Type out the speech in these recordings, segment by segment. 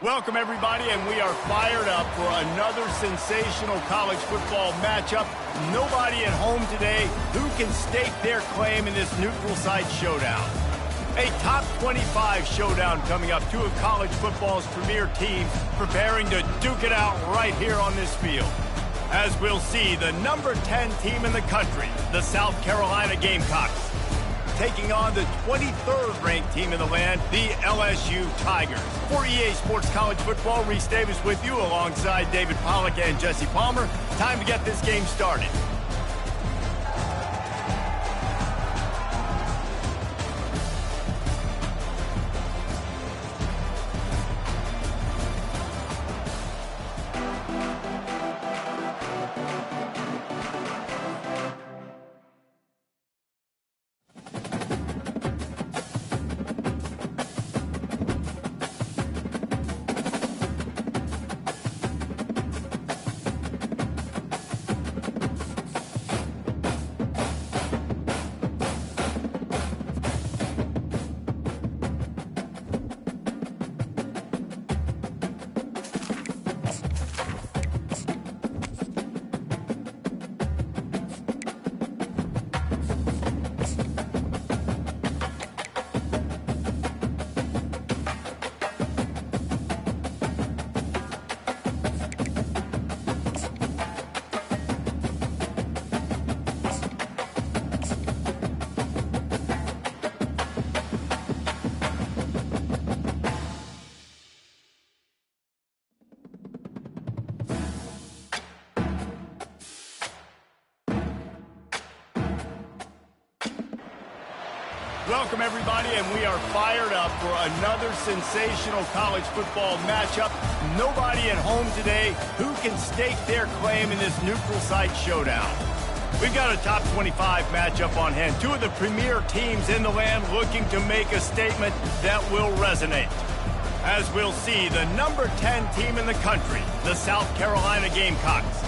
Welcome, everybody, and we are fired up for another sensational college football matchup. Nobody at home today who can stake their claim in this neutral site showdown. A top 25 showdown coming up. Two of college football's premier teams preparing to duke it out right here on this field. As we'll see, the number 10 team in the country, the South Carolina Gamecocks, taking on the 23rd ranked team in the land, the LSU Tigers. For EA Sports College Football, Reese Davis with you alongside David Pollack and Jesse Palmer. Time to get this game started. Welcome, everybody, and we are fired up for another sensational college football matchup. Nobody at home today who can stake their claim in this neutral site showdown. We've got a top 25 matchup on hand. Two of the premier teams in the land looking to make a statement that will resonate. As we'll see, the number 10 team in the country, the South Carolina Gamecocks,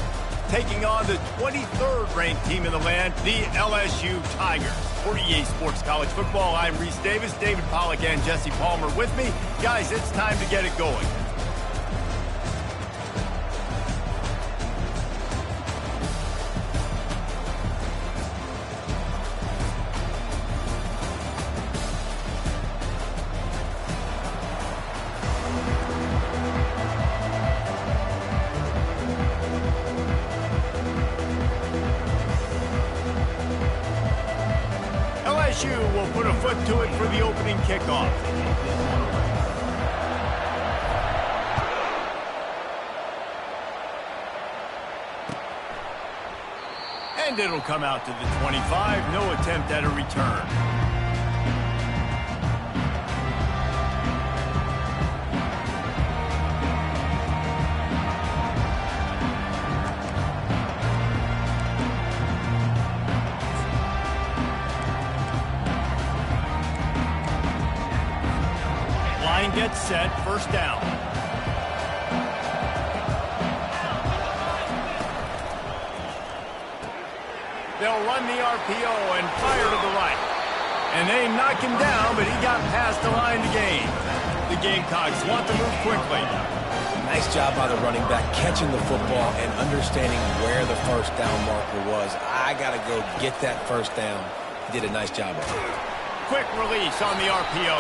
taking on the 23rd ranked team in the land, the LSU Tigers. For EA Sports College Football, I'm Reese Davis, David Pollack and Jesse Palmer with me. Guys, it's time to get it going. LSU will put a foot to it for the opening kickoff. And it'll come out to the 25. No attempt at a return. Line gets set, first down. They'll run the RPO and fire to the right. And they knock him down, but he got past the line to gain. The Gamecocks want to move quickly. Nice job by the running back, catching the football and understanding where the first down marker was. I got to go get that first down. He did a nice job of it. Quick release on the RPO.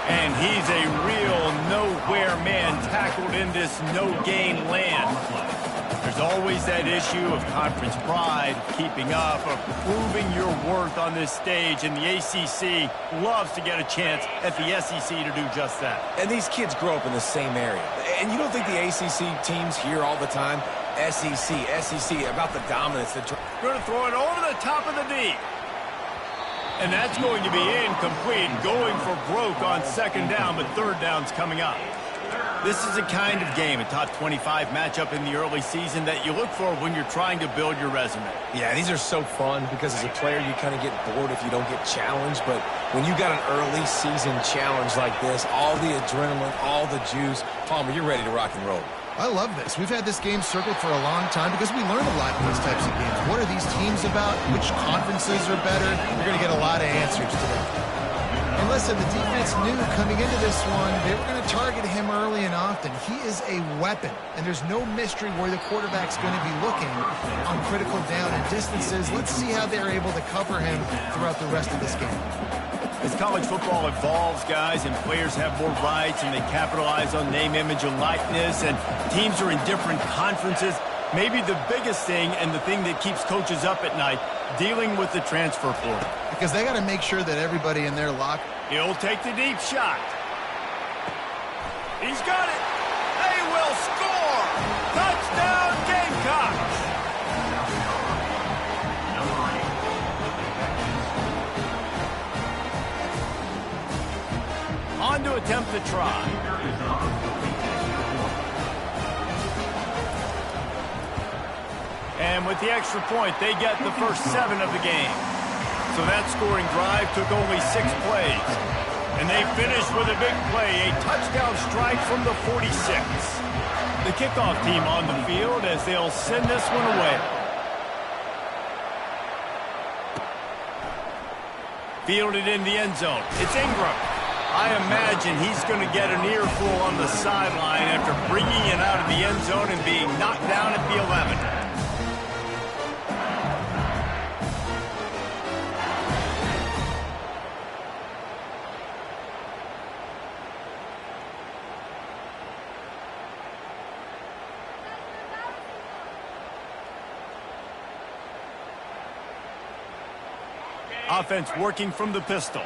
And he's a real nowhere man tackled in this no-gain land. There's always that issue of conference pride, keeping up, of proving your worth on this stage, and the ACC loves to get a chance at the SEC to do just that. And these kids grow up in the same area. And you don't think the ACC teams hear all the time, SEC, about the dominance. Going to throw it over the top of the D. And that's going to be incomplete, going for broke on second down, but third down's coming up. This is a kind of game, a top 25 matchup in the early season that you look for when you're trying to build your resume. Yeah, these are so fun because as a player you kind of get bored if you don't get challenged, but when you got an early season challenge like this, all the adrenaline, all the juice, Palmer, you're ready to rock and roll. I love this. We've had this game circled for a long time because we learn a lot in these types of games. What are these teams about? Which conferences are better? You're going to get a lot of answers today. And listen, the defense knew coming into this one, they were going to target him early and often. He is a weapon, and there's no mystery where the quarterback's going to be looking on critical down and distances. Let's see how they're able to cover him throughout the rest of this game. As college football evolves, guys, and players have more rights and they capitalize on name, image, and likeness, and teams are in different conferences, maybe the biggest thing and the thing that keeps coaches up at night, dealing with the transfer portal. Because they got to make sure that everybody in their locker. He'll take the deep shot. He's got it. They will score. Touchdown, Gamecocks. On to attempt the try. And with the extra point, they get the first 7 of the game. So that scoring drive took only 6 plays. And they finished with a big play, a touchdown strike from the 46. The kickoff team on the field as they'll send this one away. Fielded in the end zone. It's Ingram. I imagine he's going to get an earful on the sideline after bringing it out of the end zone and being knocked down at the 11. Offense working from the pistol.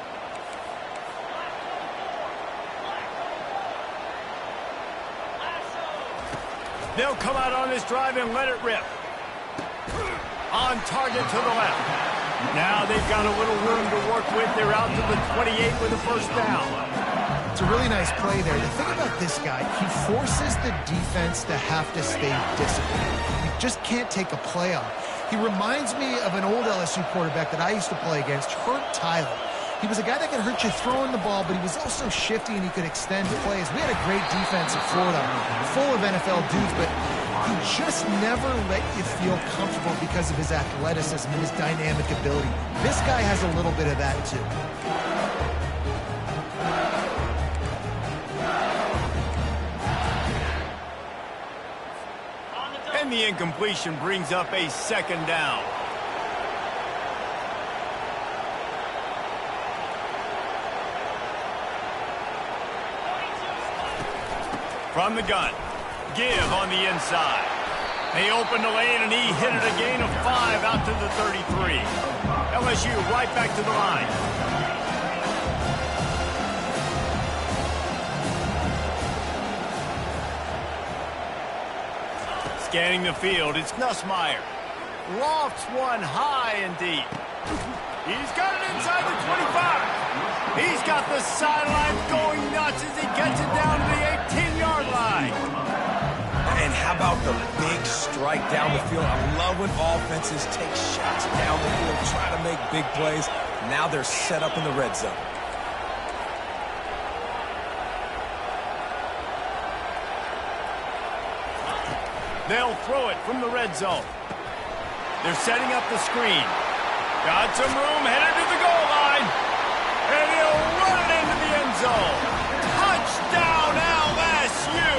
They'll come out on this drive and let it rip. On target to the left. Now they've got a little room to work with. They're out to the 28 with a first down. It's a really nice play there. The thing about this guy, he forces the defense to have to stay disciplined. You just can't take a play off. He reminds me of an old LSU quarterback that I used to play against, Hurt Tyler. He was a guy that could hurt you throwing the ball, but he was also shifty and he could extend plays. We had a great defense at Florida, full of NFL dudes, but he just never let you feel comfortable because of his athleticism and his dynamic ability. This guy has a little bit of that too. And the incompletion brings up a second down. From the gun, give on the inside. They opened the lane and he hit it a gain of 5 out to the 33. LSU right back to the line. Scanning the field, it's Nussmeier. Lofts one high and deep. He's got it inside the 25. He's got the sidelines going nuts as he gets it down to the 18-yard line. And how about the big strike down the field? I love when offenses take shots down the field, try to make big plays. Now they're set up in the red zone. They'll throw it from the red zone. They're setting up the screen. Got some room, headed to the goal line. And he'll run it into the end zone. Touchdown, LSU!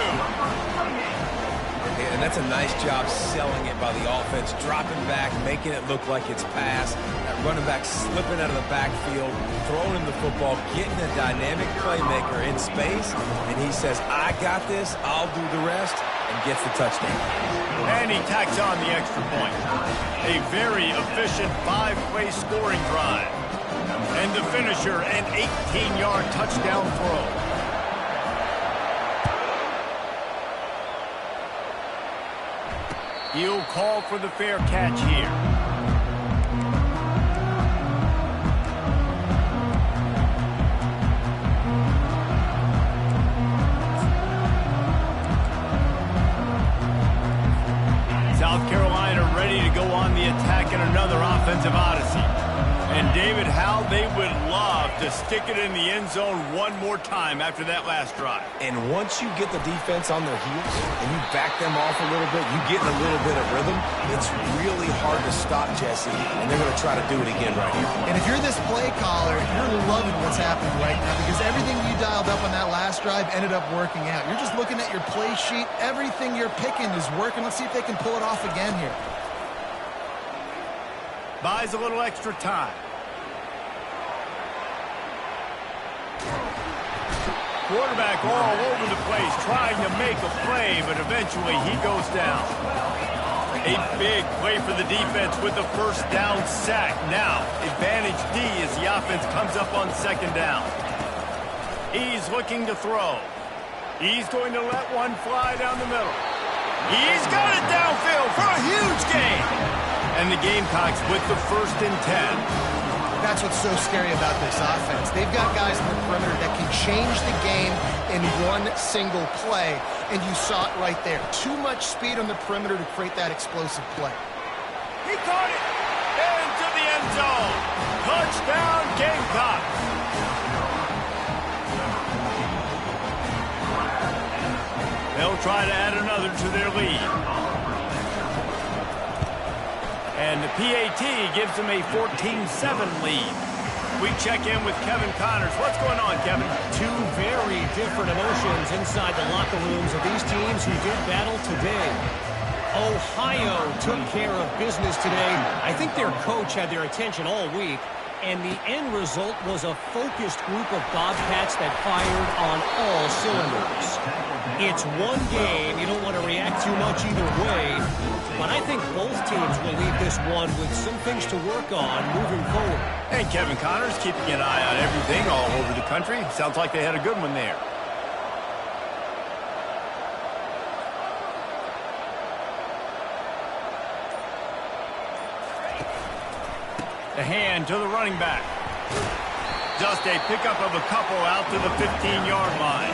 And that's a nice job selling it by the offense, dropping back, making it look like it's pass. That running back slipping out of the backfield, throwing him the football, getting a dynamic playmaker in space, and he says, I got this, I'll do the rest, and gets the touchdown. And he tacks on the extra point. A very efficient 5-play scoring drive. And the finisher, an 18-yard touchdown throw. He'll call for the fair catch here. South Carolina ready to go on the attack in another offensive odyssey. And, David, how they would love to stick it in the end zone one more time after that last drive. And once you get the defense on their heels and you back them off a little bit, you get in a little bit of rhythm, it's really hard to stop, Jesse, and they're going to try to do it again right here. And if you're this play caller, you're loving what's happening right now because everything you dialed up on that last drive ended up working out. You're just looking at your play sheet. Everything you're picking is working. Let's see if they can pull it off again here. Buys a little extra time. Quarterback all over the place trying to make a play, but eventually he goes down. A big play for the defense with the first down sack. Now, advantage D as the offense comes up on second down. He's looking to throw. He's going to let one fly down the middle. He's got it downfield for a huge gain. And the Gamecocks with the 1st and 10. That's what's so scary about this offense. They've got guys in the perimeter that can change the game in one single play, and you saw it right there. Too much speed on the perimeter to create that explosive play. He caught it into the end zone. Touchdown, Gamecocks. They'll try to add another to their lead. And the PAT gives them a 14-7 lead. We check in with Kevin Connors. What's going on, Kevin? Two very different emotions inside the locker rooms of these teams who did battle today. Ohio took care of business today. I think their coach had their attention all week, and the end result was a focused group of Bobcats that fired on all cylinders. It's one game. You don't want to react too much either way, but I think both teams will leave this one with some things to work on moving forward. And Kevin Connors keeping an eye on everything all over the country. Sounds like they had a good one there. The hand to the running back. Just a pickup of a couple out to the 15-yard line.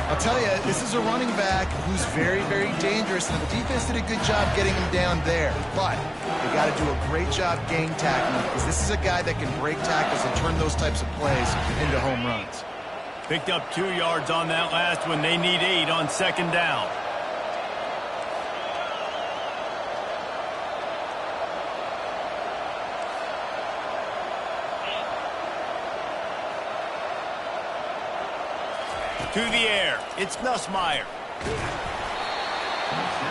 I'll tell you, this is a running back who's very, very dangerous, and the defense did a good job getting him down there. But they got to do a great job gang tackling because this is a guy that can break tackles and turn those types of plays into home runs. Picked up 2 yards on that last one. They need 8 on second down. To the air. It's Nussmeier.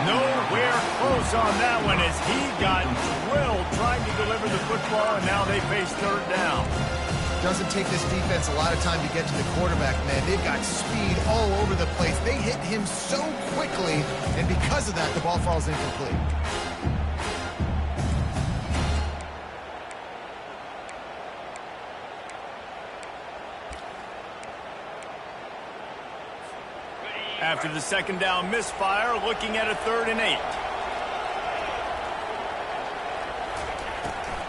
Nowhere close on that one as he got drilled trying to deliver the football, and now they face third down. Doesn't take this defense a lot of time to get to the quarterback, man. They've got speed all over the place. They hit him so quickly, and because of that, the ball falls incomplete. After the second down misfire, looking at a 3rd and 8.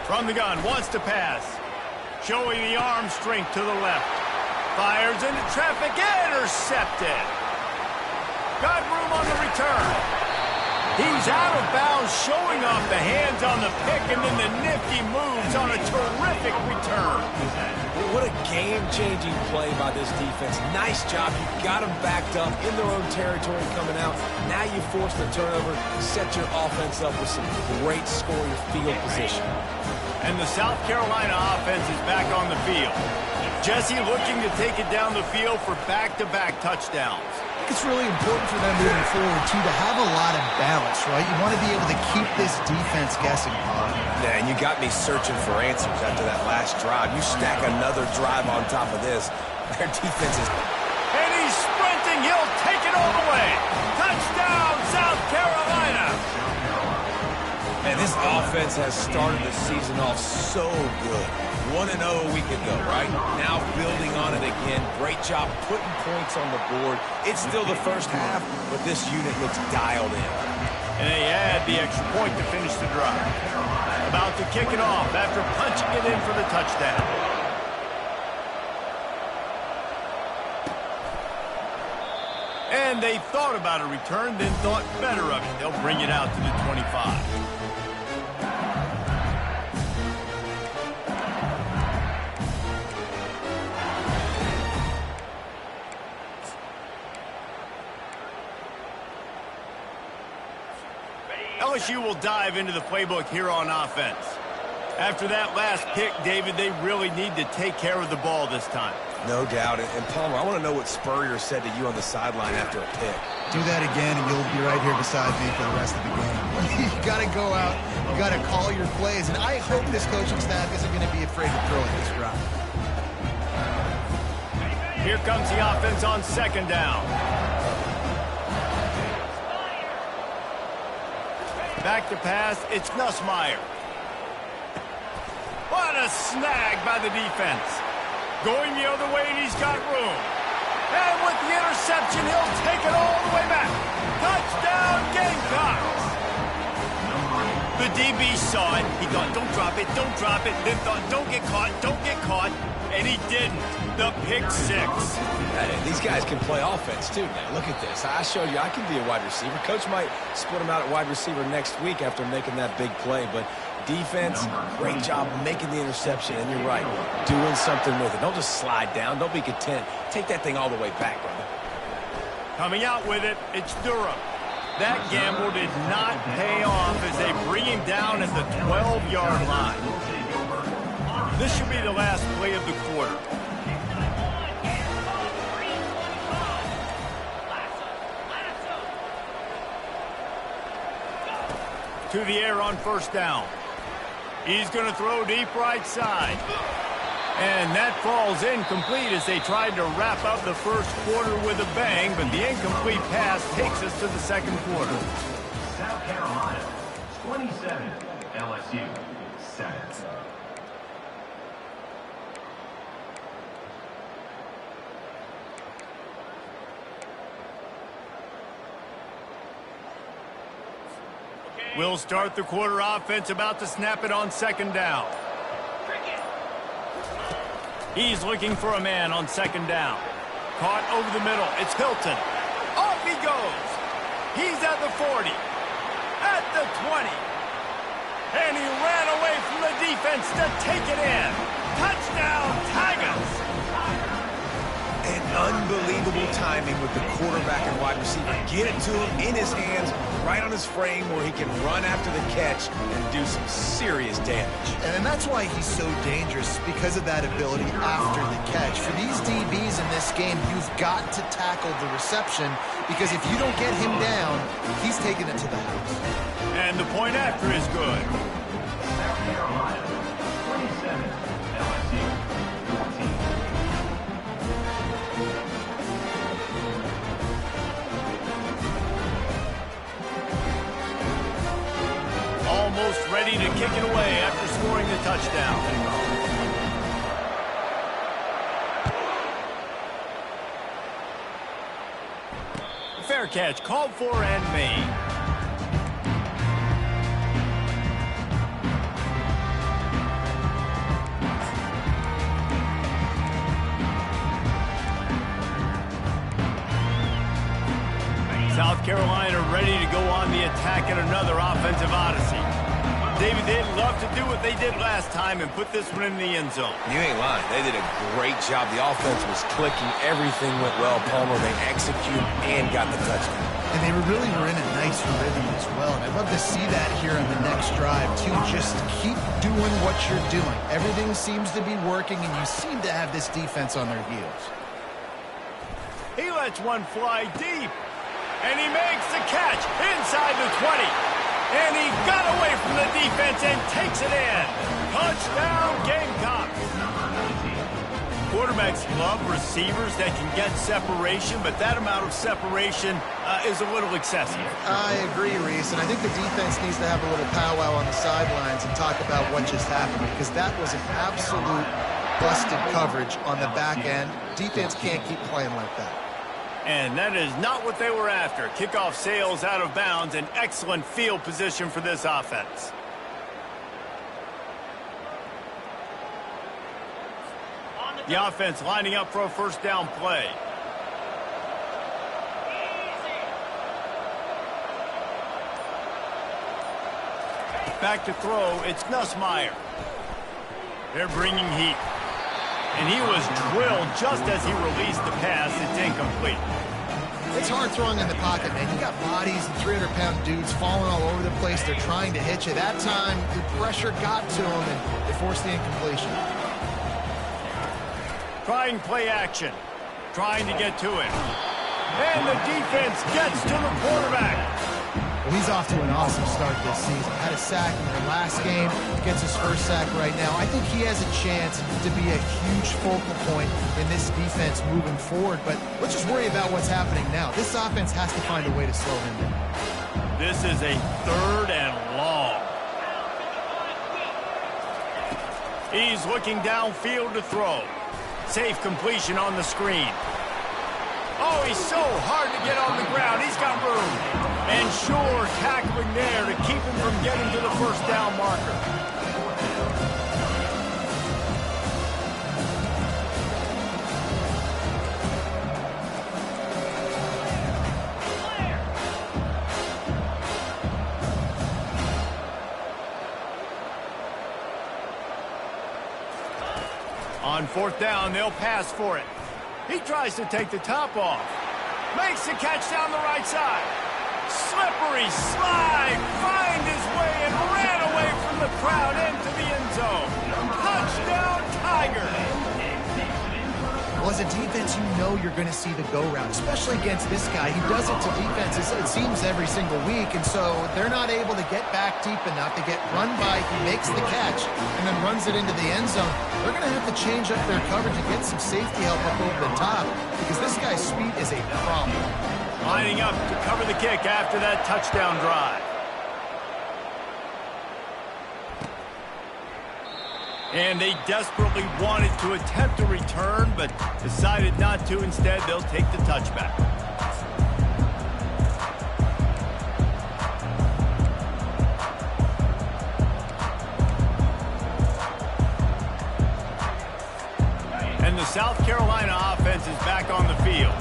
From the gun, wants to pass. Showing the arm strength to the left. Fires into traffic, intercepted. Got room on the return. He's out of bounds, showing off the hands on the pick, and then the nifty moves on a terrific return. What a game-changing play by this defense. Nice job. You got them backed up in their own territory coming out. Now you force the turnover, set your offense up with some great scoring field position. And the South Carolina offense is back on the field. Jesse looking to take it down the field for back-to-back touchdowns. I think it's really important for them moving forward, too, to have a lot of balance, right? You want to be able to keep this defense guessing, Paul. Yeah, and you got me searching for answers after that last drive. You stack another drive on top of this. Their defense is... And he's sprinting. He'll take it all the way. Touchdown, South Carolina. Man, this offense has started the season off so good. 1-0 a week ago, right? Now building on it again. Great job putting points on the board. It's still the first half, but this unit looks dialed in. And they add the extra point to finish the drive. About to kick it off after punching it in for the touchdown. And they thought about a return, then thought better of it. They'll bring it out to the 25. LSU will dive into the playbook here on offense. After that last pick, David, they really need to take care of the ball this time. No doubt. And Palmer, I want to know what Spurrier said to you on the sideline after a pick. Do that again, and you'll be right here beside me for the rest of the game. You got to go out. You got to call your plays. And I hope this coaching staff isn't going to be afraid to throw at this drive. Here comes the offense on second down. Back to pass. It's Nussmeier. What a snag by the defense. Going the other way, and he's got room. And with the interception, he'll take it all the way back. Touchdown, Gamecocks. The DB saw it. He thought, don't drop it, don't drop it. Then thought, don't get caught, don't get caught. And he didn't. The pick six. Hey, these guys can play offense, too, man. Look at this. I showed you I can be a wide receiver. Coach might split him out at wide receiver next week after making that big play, but defense, great job making the interception, and you're right, doing something with it. Don't just slide down. Don't be content. Take that thing all the way back, brother. Coming out with it, it's Durham. That gamble did not pay off as they bring him down at the 12-yard line. This should be the last play of the quarter. To the air on first down. He's going to throw deep right side. And that falls incomplete as they tried to wrap up the first quarter with a bang, but the incomplete pass takes us to the second quarter. South Carolina, 27, LSU, 7. We'll start the quarter offense, about to snap it on second down. He's looking for a man on second down. Caught over the middle. It's Hilton. Off he goes. He's at the 40. At the 20. And he ran away from the defense to take it in. Touchdown, Tigers. And unbelievable timing with the quarterback and wide receiver. Get it to him in his hands, right on his frame where he can run after the catch and do some serious damage. And that's why he's so dangerous, because of that ability after the catch. For these DBs in this game, you've got to tackle the reception, because if you don't get him down, he's taking it to the house. And the point after is good. South Carolina, 27, LSU, 14. Almost ready to kick it away after scoring the touchdown. Fair catch, called for and made. South Carolina ready to go on the attack in another offensive odyssey. David, they'd love to do what they did last time and put this one in the end zone. You ain't lying. They did a great job. The offense was clicking. Everything went well. Palmer, they executed and got the touchdown. And they really were in a nice rhythm as well. And I'd love to see that here on the next drive, too. Just keep doing what you're doing. Everything seems to be working, and you seem to have this defense on their heels. He lets one fly deep. And he makes the catch inside the 20. And he got away from the defense and takes it in. Touchdown, Gamecocks. Quarterbacks love receivers that can get separation, but that amount of separation is a little excessive. I agree, Reese, and I think the defense needs to have a little powwow on the sidelines and talk about what just happened, because that was an absolute busted coverage on the back end. Defense can't keep playing like that. And that is not what they were after. Kickoff sails out of bounds. An excellent field position for this offense. The offense lining up for a first down play. Back to throw. It's Nussmeier. They're bringing heat. And he was drilled just as he released the pass. It's incomplete. It's hard throwing in the pocket, man. You got bodies and 300-pound dudes falling all over the place. They're trying to hit you. That time, the pressure got to them, and they forced the incompletion. Trying play action. Trying to get to it. And the defense gets to the quarterback. Well, he's off to an awesome start this season. Had a sack in the last game. Gets his first sack right now. I think he has a chance to be a huge focal point in this defense moving forward. But let's just worry about what's happening now. This offense has to find a way to slow him down. This is a 3rd and long. He's looking downfield to throw. Safe completion on the screen. Oh, he's so hard to get on the ground. He's got room. And sure tackling there to keep him from getting to the first down marker. On 4th down, they'll pass for it. He tries to take the top off. Makes the catch down the right side. Slippery slide. Find his way and ran away from the crowd into the end zone. Touchdown, Tigers. Well, as a defense, you know you're going to see the go route, especially against this guy. He does it to defenses, it seems, every single week, and so they're not able to get back deep enough to get run by. He makes the catch and then runs it into the end zone. They're going to have to change up their coverage and get some safety help up over the top because this guy's speed is a problem. Lining up to cover the kick after that touchdown drive. And they desperately wanted to attempt a return, but decided not to. Instead, they'll take the touchback. And the South Carolina offense is back on the field.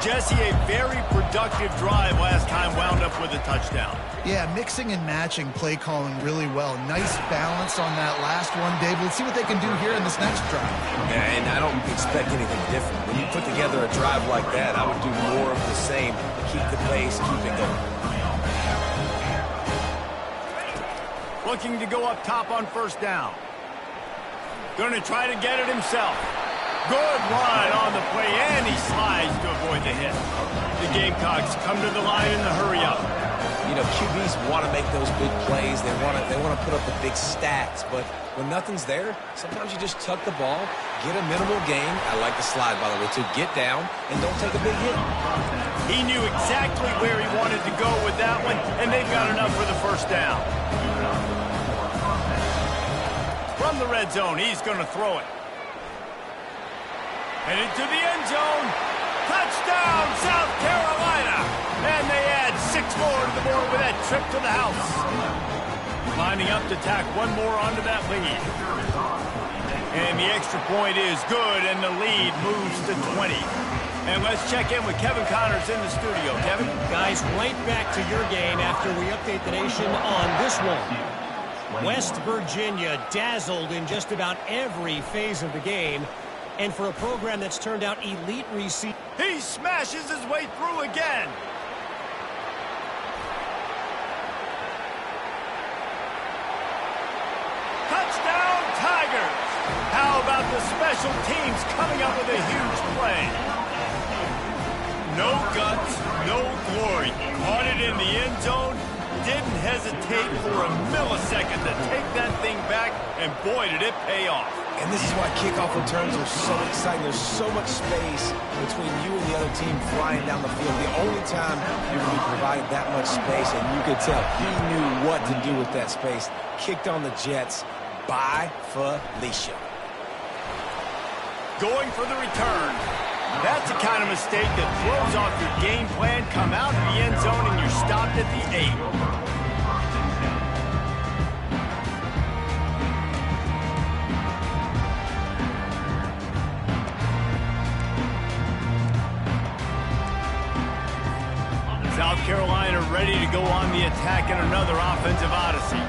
Jesse, a very productive drive last time, wound up with a touchdown. Yeah, mixing and matching play calling really well. Nice balance on that last one, Dave. Let's see what they can do here in this next drive. Yeah, and I don't expect anything different. When you put together a drive like that, I would do more of the same. Keep the pace, keep it going. Looking to go up top on 1st down. Going to try to get it himself. Good run on the play, and he slides to avoid the hit. The Gamecocks come to the line in the hurry-up. You know, QBs want to make those big plays. They want to put up the big stats. But when nothing's there, sometimes you just tuck the ball, get a minimal gain. I like the slide, by the way, to get down and don't take a big hit. He knew exactly where he wanted to go with that one, and they've got enough for the 1st down. From the red zone, he's going to throw it. And into the end zone. Touchdown, South Carolina. And they add 6 more to the board with that trip to the house. Lining up to tack one more onto that lead. And the extra point is good, and the lead moves to 20. And let's check in with Kevin Connors in the studio. Kevin? Guys, right back to your game after we update the nation on this one. West Virginia dazzled in just about every phase of the game. And for a program that's turned out elite receive. He smashes his way through again. Touchdown, Tigers. How about the special teams coming up with a huge play? No guts, no glory. Caught it in the end zone. Didn't hesitate for a millisecond to take that thing back, and boy, did it pay off. And this is why kickoff returns are so exciting. There's so much space between you and the other team flying down the field. The only time you're going to be provided that much space, and you could tell he knew what to do with that space. Kicked on the Jets by Felicia. Going for the return. That's the kind of mistake that throws off your game plan. Come out of the end zone, and you're stopped at the 8. South Carolina ready to go on the attack in another offensive odyssey.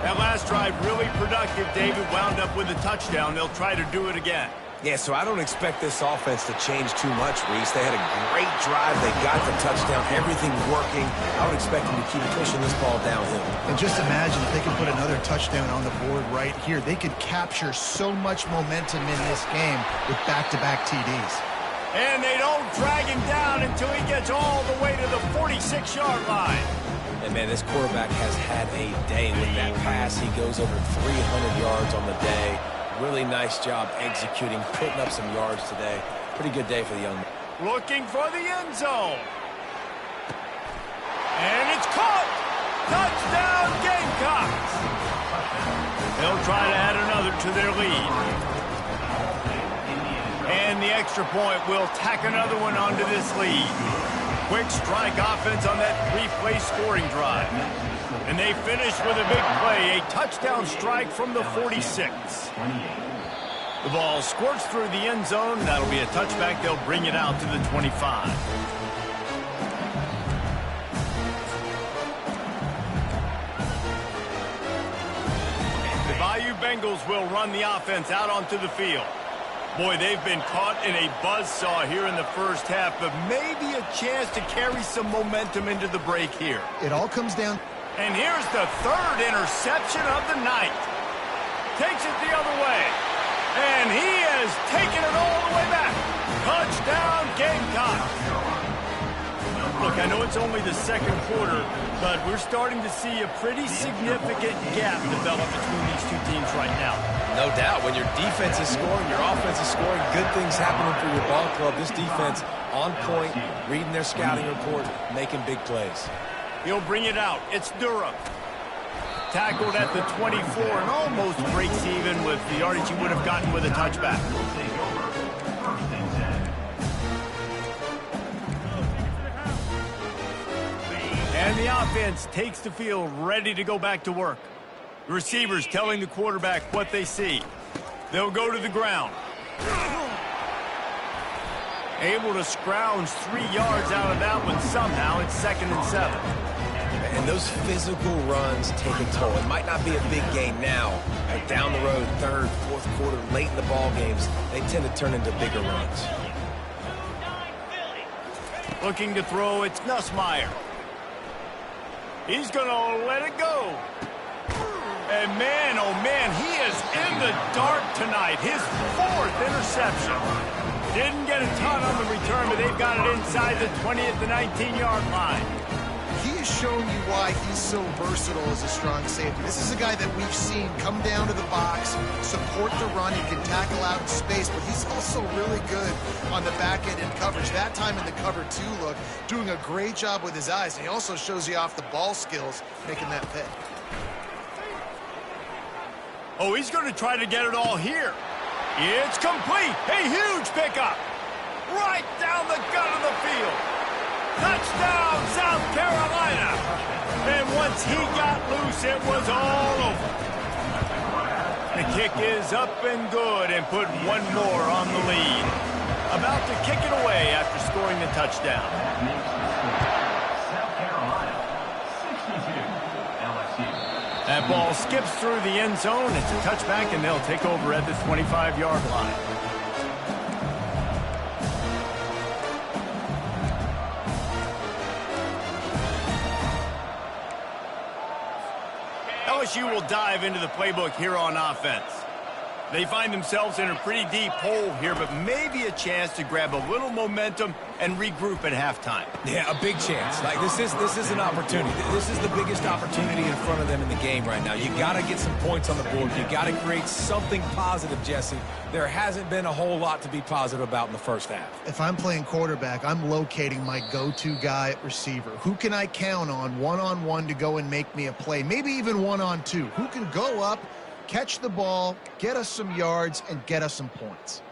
That last drive really productive. David wound up with a touchdown. They'll try to do it again. Yeah, so I don't expect this offense to change too much, Reese. They had a great drive. They got the touchdown. Everything working. I would expect them to keep pushing this ball downhill. And just imagine if they could put another touchdown on the board right here. They could capture so much momentum in this game with back-to-back TDs. And they don't drag him down until he gets all the way to the 46-yard line. And, man, this quarterback has had a day with that pass. He goes over 300 yards on the day. Really nice job executing, putting up some yards today. Pretty good day for the young man. Looking for the end zone. And it's caught. Touchdown, Gamecocks. They'll try to add another to their lead. And the extra point will tack another one onto this lead. Quick strike offense on that three-play scoring drive. And they finish with a big play, a touchdown strike from the 46. The ball squirts through the end zone. That'll be a touchback. They'll bring it out to the 25. The Bayou Bengals will run the offense out onto the field. Boy, they've been caught in a buzzsaw here in the first half, but maybe a chance to carry some momentum into the break here. It all comes down. And here's the third interception of the night. Takes it the other way. And he has taken it all the way back. Touchdown, Gamecocks. Look, I know it's only the second quarter, but we're starting to see a pretty significant gap develop between these two teams right now. No doubt. When your defense is scoring, your offense is scoring, good things happening for your ball club. This defense on point, reading their scouting report, making big plays. He'll bring it out. It's Durham. Tackled at the 24 and almost breaks even with the yardage he would have gotten with a touchback. And the offense takes the field, ready to go back to work. The receivers telling the quarterback what they see. They'll go to the ground. Able to scrounge 3 yards out of that one somehow. It's 2nd and 7. And those physical runs take a toll. It might not be a big game now, but down the road, third, fourth quarter, late in the ball games, they tend to turn into bigger runs. Looking to throw, it's Nussmeier. He's going to let it go. And man, oh man, he is in the dark tonight. His 4th interception. Didn't get a ton on the return, but they've got it inside the 20 at the 19-yard line. He is showing you why he's so versatile as a strong safety. This is a guy that we've seen come down to the box, support the run. He can tackle out in space, but he's also really good on the back end in coverage. That time in the cover 2 look, doing a great job with his eyes. And he also shows you off the ball skills, making that pick. Oh, he's going to try to get it all here. It's complete. A huge pickup. Right down the gut of the field. Touchdown, South Carolina. And once he got loose, it was all over. The kick is up and good and put one more on the lead. About to kick it away after scoring the touchdown. South Carolina, 62, LSU. That ball skips through the end zone. It's a touchback, and they'll take over at the 25-yard line. LSU will dive into the playbook here on offense. They find themselves in a pretty deep hole here, but maybe a chance to grab a little momentum and regroup at halftime. Yeah, a big chance. Like this is an opportunity. This is the biggest opportunity in front of them in the game right now. You got to get some points on the board. You got to create something positive, Jesse. There hasn't been a whole lot to be positive about in the first half. If I'm playing quarterback, I'm locating my go-to guy at receiver. Who can I count on one-on-one to go and make me a play? Maybe even one-on-two. Who can go up, catch the ball, get us some yards, and get us some points?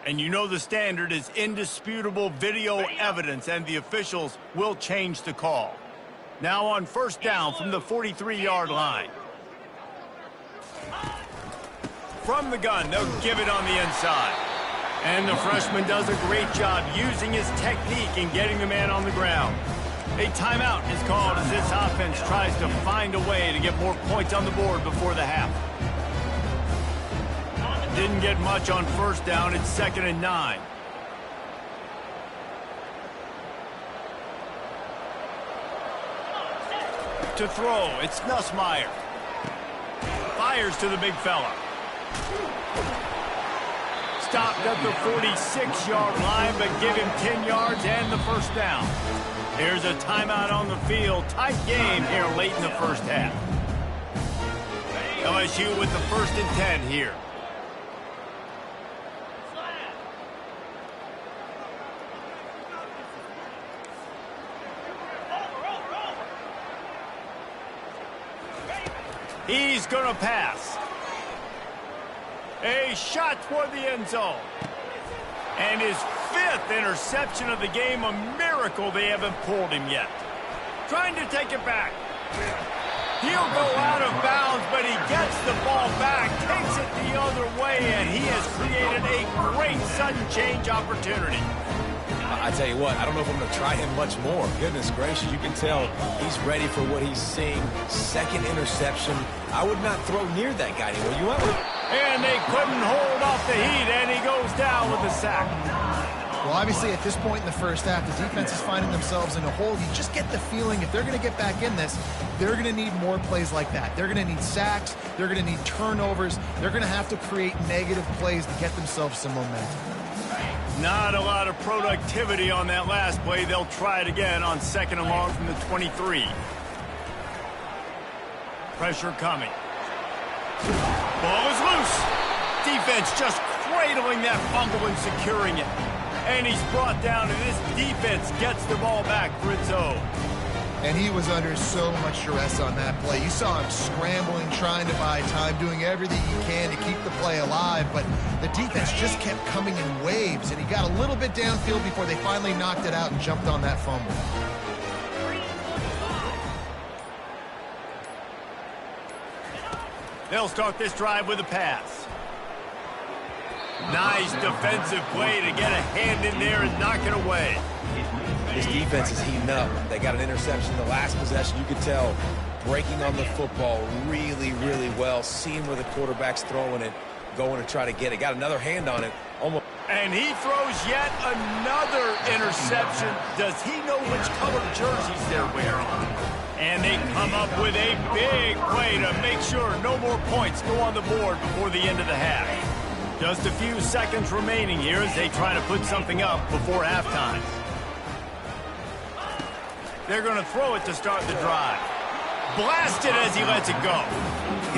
And you know the standard is indisputable video evidence, and the officials will change the call. Now on first down from the 43-yard line. From the gun, they'll give it on the inside. And the freshman does a great job using his technique and getting the man on the ground. A timeout is called as this offense tries to find a way to get more points on the board before the half. Didn't get much on first down. It's 2nd and 9. To throw, it's Nussmeier. Fires to the big fella. Stopped at the 46-yard line, but give him 10 yards and the first down. Here's a timeout on the field. Tight game here late in the first half. LSU with the 1st and 10 here. He's going to pass. A shot toward the end zone. And his 5th interception of the game. A miracle they haven't pulled him yet. Trying to take it back. He'll go out of bounds, but he gets the ball back, takes it the other way, and he has created a great sudden change opportunity. I tell you what, I don't know if I'm going to try him much more. Goodness gracious, you can tell he's ready for what he's seeing. 2nd interception. I would not throw near that guy anymore. You ever? And they couldn't hold off the heat, and he goes down with a sack. Well, obviously, at this point in the first half, the defense is finding themselves in a hole. You just get the feeling if they're going to get back in this, they're going to need more plays like that. They're going to need sacks. They're going to need turnovers. They're going to have to create negative plays to get themselves some momentum. Not a lot of productivity on that last play. They'll try it again on 2nd and long from the 23. Pressure coming. Ball is loose. Defense just cradling that fumble and securing it. And he's brought down, and this defense gets the ball back for its own. And he was under so much stress on that play. You saw him scrambling, trying to buy time, doing everything he can to keep the play alive. But the defense just kept coming in waves, and he got a little bit downfield before they finally knocked it out and jumped on that fumble. They'll start this drive with a pass. Nice defensive play to get a hand in there and knock it away. This defense is heating up. They got an interception the last possession. You could tell breaking on the football really, really well. Seeing where the quarterback's throwing it, going to try to get it. Got another hand on it. Almost. And he throws yet another interception. Does he know which colored jerseys they're wearing? And they come up with a big play to make sure no more points go on the board before the end of the half. Just a few seconds remaining here as they try to put something up before halftime. They're going to throw it to start the drive. Blasted as he lets it go.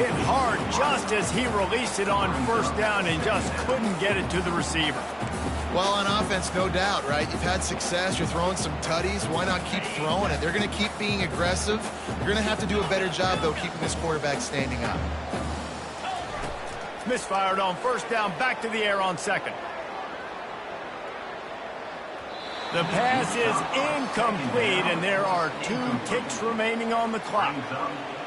Hit hard just as he released it on first down and just couldn't get it to the receiver. Well, on offense, no doubt, right? You've had success. You're throwing some tutties. Why not keep throwing it? They're going to keep being aggressive. You're going to have to do a better job, though, keeping this quarterback standing up. Misfired on first down, back to the air on 2nd. The pass is incomplete, and there are 2 ticks remaining on the clock.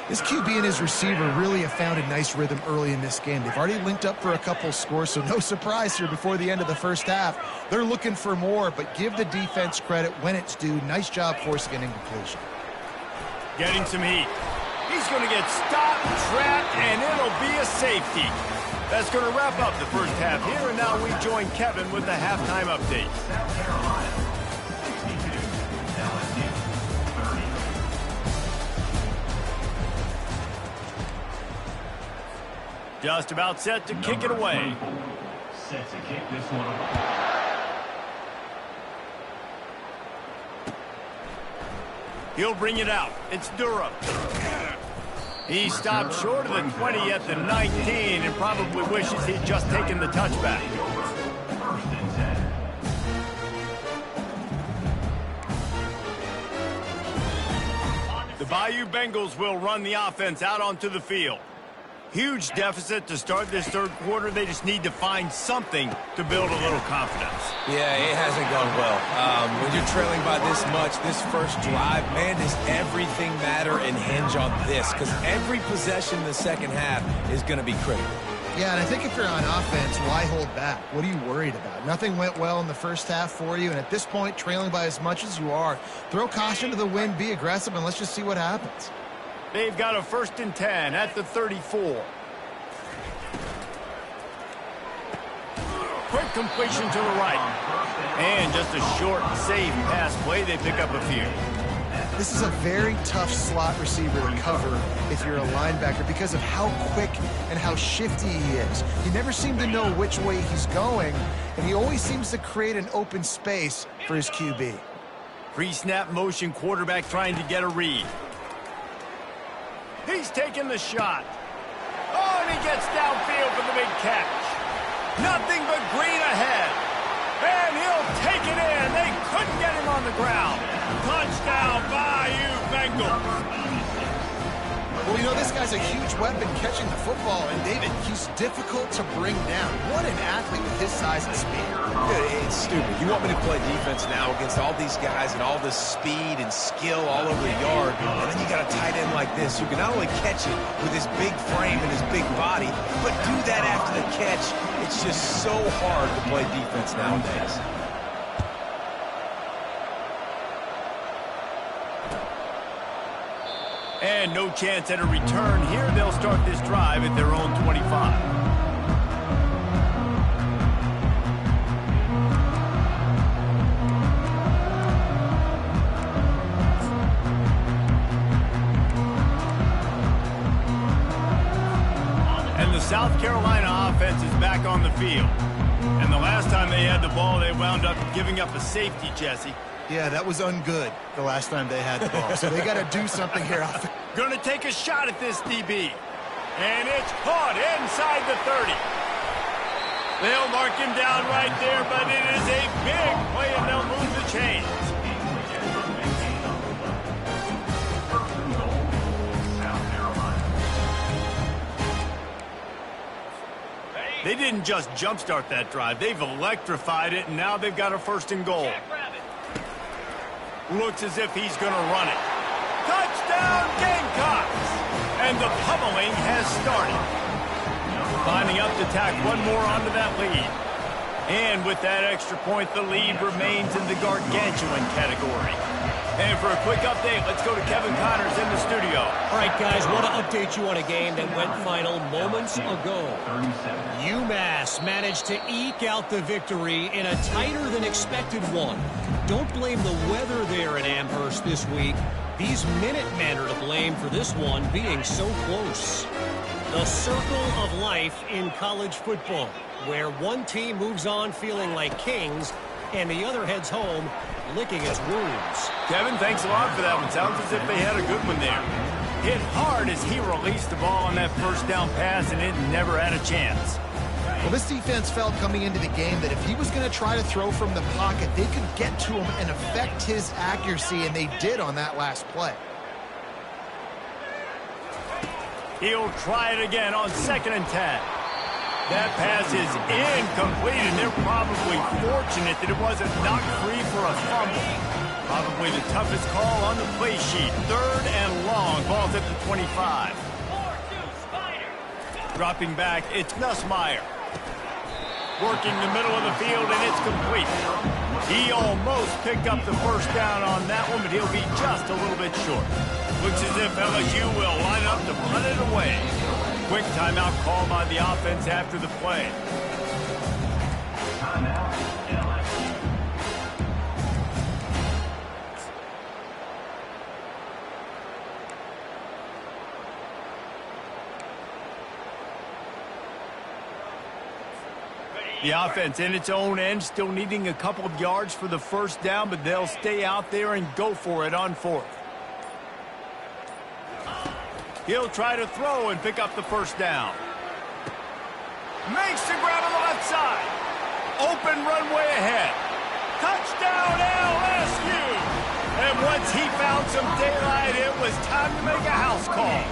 This QB and his receiver really have found a nice rhythm early in this game. They've already linked up for a couple scores, so no surprise here before the end of the first half. They're looking for more, but give the defense credit when it's due. Nice job forcing an incompletion. Getting some heat. He's going to get stopped, trapped, and it'll be a safety. That's going to wrap up the first half here, and now we join Kevin with the halftime update. South Carolina, 62. LSU, 30. Just about set to kick it away. Set to kick this one away. He'll bring it out. It's Durham. He stopped short of the 20 at the 19 and probably wishes he'd just taken the touchback. First and 10. The Bayou Bengals will run the offense out onto the field. Huge deficit to start this third quarter. They just need to find something to build a little confidence. Yeah, it hasn't gone well. When you're trailing by this much, this first drive, man, does everything matter and hinge on this? Because every possession in the second half is going to be critical. Yeah, and I think if you're on offense, why hold back? What are you worried about? Nothing went well in the first half for you, and at this point, trailing by as much as you are, throw caution to the wind, be aggressive, and let's just see what happens. They've got a 1st and 10 at the 34. Short completion to the right. And just a short, safe pass play. They pick up a few. This is a very tough slot receiver to cover if you're a linebacker because of how quick and how shifty he is. You never seem to know which way he's going, and he always seems to create an open space for his QB. Pre-snap motion, quarterback trying to get a read. He's taking the shot. Oh, and he gets downfield for the big catch. Nothing but green ahead. And he'll take it in. They couldn't get him on the ground. Touchdown, Bayou Bengals. Well, you know, this guy's a huge weapon catching the football, and David, he's difficult to bring down. What an athlete with his size and speed. Dude, it's stupid. You want me to play defense now against all these guys and all this speed and skill all over the yard, and then you got a tight end like this who can not only catch it with his big frame and his big body, but do that after the catch. It's just so hard to play defense nowadays. And no chance at a return here. They'll start this drive at their own 25. And the South Carolina offense is back on the field. And the last time they had the ball, they wound up giving up a safety, Jesse. Yeah, that was ungood the last time they had the ball. So they got to do something here. Going to take a shot at this DB. And it's caught inside the 30. They'll mark him down right there, but it is a big play, and they'll move the chains. They didn't just jumpstart that drive. They've electrified it, and now they've got a 1st and goal. Looks as if he's going to run it. Touchdown, Gamecocks! And the pummeling has started. Lining up to tack one more onto that lead. And with that extra point, the lead remains in the gargantuan category. And for a quick update, let's go to Kevin Connors in the studio. All right, guys, want to update you on a game that went final moments ago. UMass managed to eke out the victory in a tighter-than-expected one. Don't blame the weather there in Amherst this week. These Minutemen are to blame for this one being so close. The circle of life in college football, where one team moves on feeling like kings and the other heads home licking its wounds. Kevin, thanks a lot for that one. Sounds as if they had a good one there. Hit hard as he released the ball on that 1st down pass, and it never had a chance. Well, this defense felt coming into the game that if he was going to try to throw from the pocket, they could get to him and affect his accuracy, and they did on that last play. He'll try it again on 2nd and 10. That pass is incomplete, and they're probably fortunate that it wasn't knocked free for a fumble. Probably the toughest call on the play sheet. 3rd and long. Ball's at the 25. Dropping back, it's Nussmeier. Working the middle of the field, and it's complete. He almost picked up the 1st down on that one, but he'll be just a little bit short. Looks as if LSU will line up to punt it away. Quick timeout call by the offense after the play. The offense in its own end, still needing a couple of yards for the 1st down, but they'll stay out there and go for it on 4th. He'll try to throw and pick up the 1st down. Makes the grab on the left side. Open runway ahead. Touchdown LSU! And once he found some daylight, it was time to make a house call.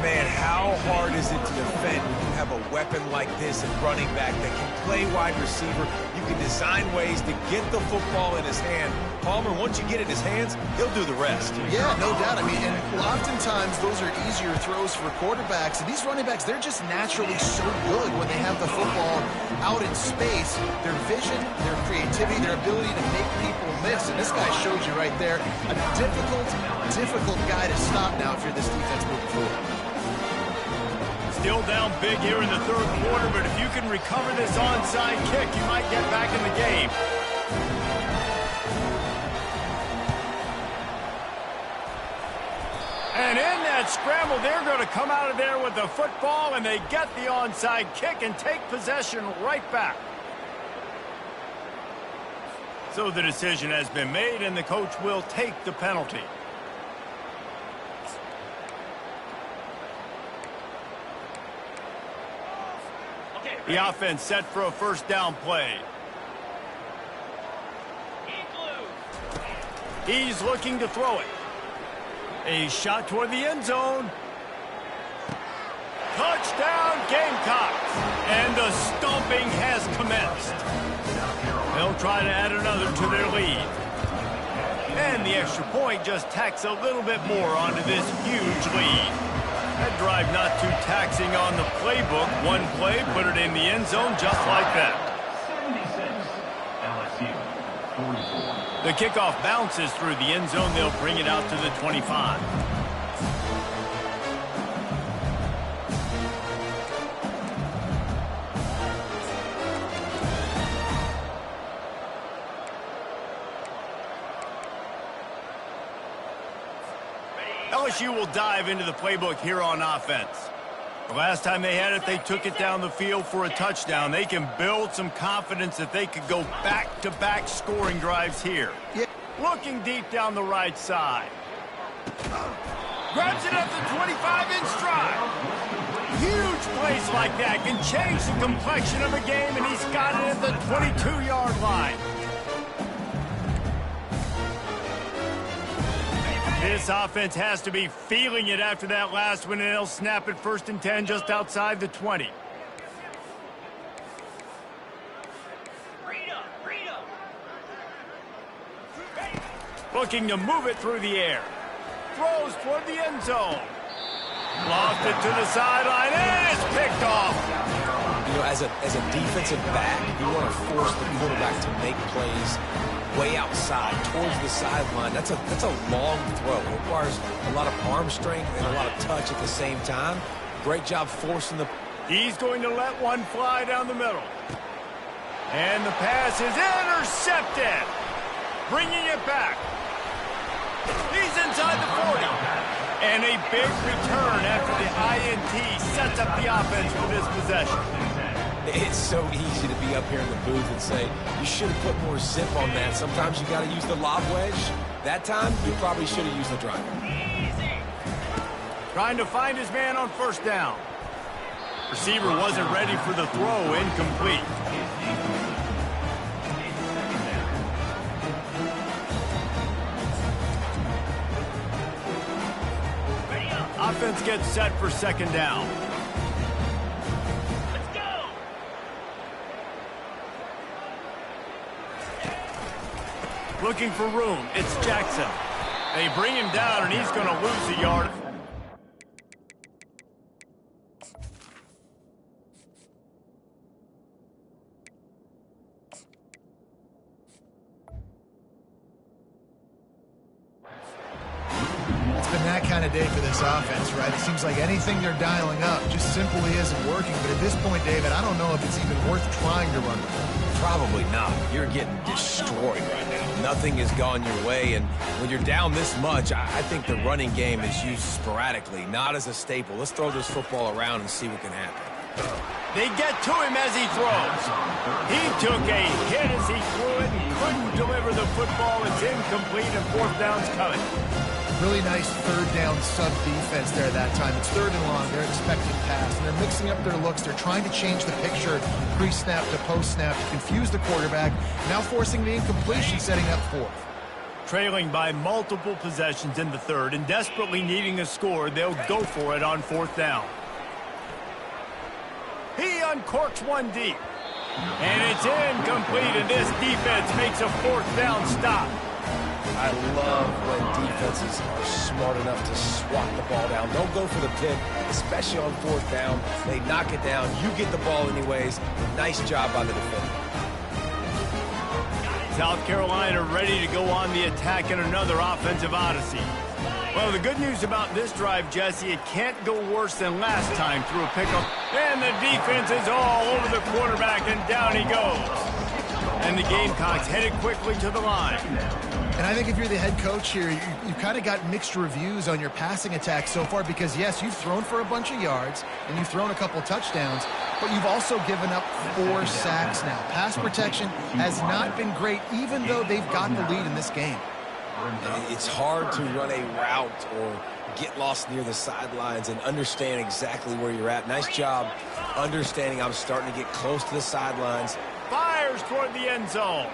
Man, how hard is it to defend when you have a weapon like this at running back that can play wide receiver? You can design ways to get the football in his hand. Palmer, once you get it in his hands, he'll do the rest. Yeah, no doubt. I mean, and oftentimes those are easier throws for quarterbacks. And these running backs, they're just naturally so good when they have the football out in space. Their vision, their creativity, their ability to make people miss. And this guy showed you right there, a difficult guy to stop now if you're this defense moving forward. Still down big here in the third quarter, but if you can recover this onside kick, you might get back in the game. And in that scramble, they're going to come out of there with the football, and they get the onside kick and take possession right back. So the decision has been made, and the coach will take the penalty. The offense set for a first down play. He's looking to throw it. A shot toward the end zone. Touchdown, Gamecocks. And the stomping has commenced. They'll try to add another to their lead. And the extra point just tacks a little bit more onto this huge lead. That drive not too taxing on the playbook. One play, put it in the end zone just like that. 76, LSU, 44. The kickoff bounces through the end zone. They'll bring it out to the 25. LSU will dive into the playbook here on offense. The last time they had it, they took it down the field for a touchdown. They can build some confidence that they could go back-to-back scoring drives here. Looking deep down the right side. Grabs it at the 25 in stride. Huge plays like that can change the complexion of a game, and he's got it at the 22-yard line. This offense has to be feeling it after that last one, and they'll snap it 1st and 10 just outside the 20. Looking to move it through the air. Throws toward the end zone. Lost it to the sideline, and it's picked off. You know, as a defensive back, you want to force the quarterback to make plays way outside, towards the sideline. That's a long throw. It requires a lot of arm strength and a lot of touch at the same time. Great job forcing the... He's going to let one fly down the middle. And the pass is intercepted. Bringing it back. He's inside the 40. And a big return after the INT sets up the offense for this possession. It's so easy to be up here in the booth and say, you should have put more zip on that. Sometimes you got to use the lob wedge. That time, you probably should have used the driver. Trying to find his man on first down. Receiver wasn't ready for the throw, incomplete. Offense gets set for second down. Looking for room. It's Jackson. They bring him down, and he's going to lose a yard. It's been that kind of day for this offense, right? It seems like anything they're dialing up just simply isn't working. But at this point, David, I don't know if it's even worth trying to run the ball. Probably not. You're getting destroyed right now. Nothing has gone your way, and when you're down this much, I think the running game is used sporadically, not as a staple. Let's throw this football around and see what can happen. They get to him as he throws. He took a hit as he threw it and couldn't deliver the football. It's incomplete, and fourth down's coming. Really nice third down sub defense there that time. It's third and long. They're expecting pass, and they're mixing up their looks. They're trying to change the picture pre-snap to post-snap to confuse the quarterback, now forcing the incompletion, setting up fourth. Trailing by multiple possessions in the third and desperately needing a score, they'll go for it on fourth down. He uncorks one deep. And it's incomplete, and this defense makes a fourth down stop. I love when defenses are smart enough to swat the ball down. Don't go for the pick, especially on fourth down. They knock it down. You get the ball anyways. Nice job by the defender. South Carolina ready to go on the attack in another offensive odyssey. Well, the good news about this drive, Jesse, it can't go worse than last time through a pickup. And the defense is all over the quarterback, and down he goes. And the Gamecocks headed quickly to the line. And I think if you're the head coach here, you've kind of got mixed reviews on your passing attack so far because, yes, you've thrown for a bunch of yards and you've thrown a couple touchdowns, but you've also given up 4 sacks now. Pass protection has not been great, even though they've got the lead in this game. It's hard to run a route or get lost near the sidelines and understand exactly where you're at. Nice job understanding I'm starting to get close to the sidelines. Fires toward the end zone.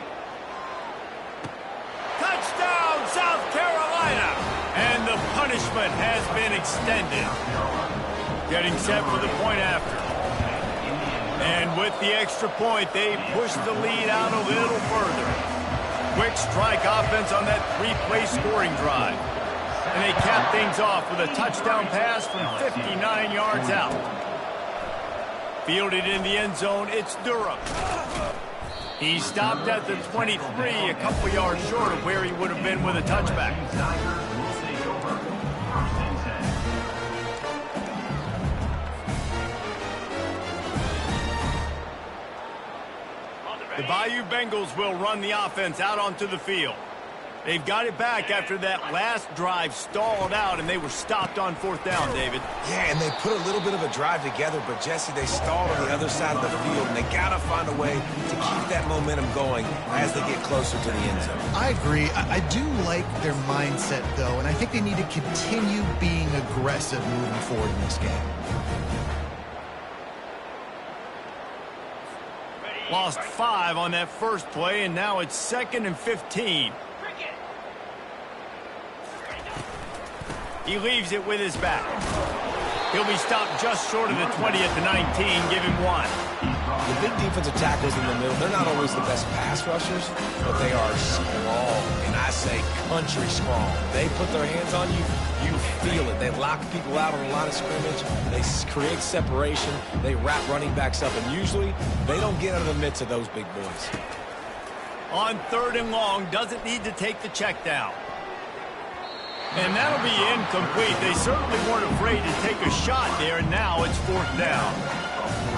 Touchdown, South Carolina! And the punishment has been extended. Getting set for the point after. And with the extra point, they push the lead out a little further. Quick strike offense on that 3-play scoring drive. And they cap things off with a touchdown pass from 59 yards out. Fielded in the end zone, it's Durham. He stopped at the 23, a couple yards short of where he would have been with a touchback. The Bayou Bengals will run the offense out onto the field. They've got it back after that last drive stalled out, and they were stopped on 4th down, David. Yeah, and they put a little bit of a drive together, but, Jesse, they stalled on the other side of the field, and they got to find a way to keep that momentum going as they get closer to the end zone. I agree. I do like their mindset, though, and I think they need to continue being aggressive moving forward in this game. Lost 5 on that first play, and now it's 2nd and 15. He leaves it with his back. He'll be stopped just short of the 20 at the 19. Give him 1. The big defensive tackles in the middle, they're not always the best pass rushers, but they are strong, and I say country strong. They put their hands on you, you feel it. They lock people out on the line of scrimmage. They create separation. They wrap running backs up, and usually they don't get out of the midst of those big boys. On 3rd and long, doesn't need to take the check down. And that'll be incomplete. They certainly weren't afraid to take a shot there, and now it's 4th down.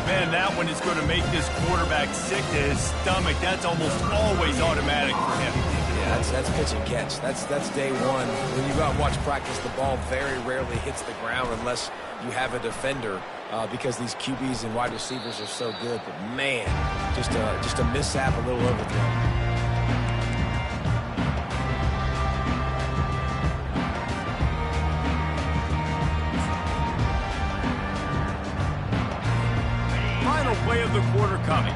Man, that one is going to make this quarterback sick to his stomach. That's almost always automatic for him. Yeah, that's pitch and catch. That's day one. When you go out and watch practice, the ball very rarely hits the ground unless you have a defender because these QBs and wide receivers are so good. But, man, just a mishap, a little overthrow. Play of the quarter coming.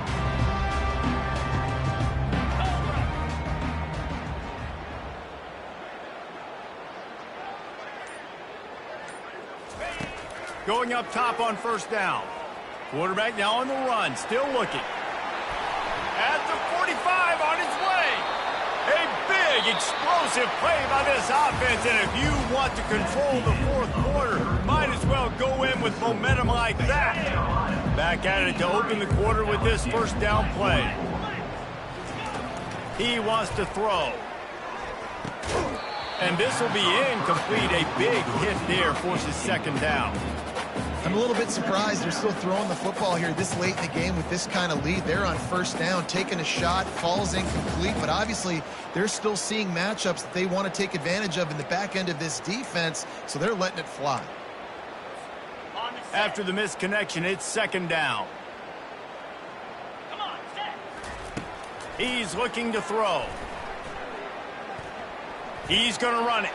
Going up top on 1st down. Quarterback now on the run, still looking. At the 45 on his way. A big explosive play by this offense, and if you want to control the 4th quarter, might as well go in with momentum like that. Back at it to open the quarter with this 1st down play. He wants to throw. And this will be incomplete. A big hit there forces 2nd down. I'm a little bit surprised they're still throwing the football here this late in the game with this kind of lead. They're on 1st down, taking a shot, falls incomplete, but obviously they're still seeing matchups that they want to take advantage of in the back end of this defense, so they're letting it fly. After the misconnection, it's 2nd down. He's looking to throw. He's going to run it.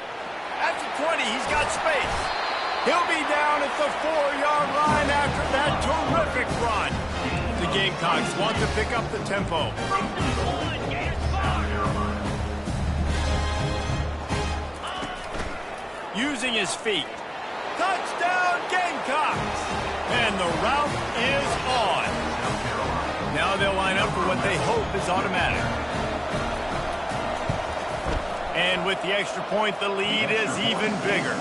At the 20, he's got space. He'll be down at the 4-yard line after that terrific run. The Gamecocks want to pick up the tempo. Using his feet. Touchdown, Gamecocks! And the route is on. Now they'll line up for what they hope is automatic. And with the extra point, the lead is even bigger.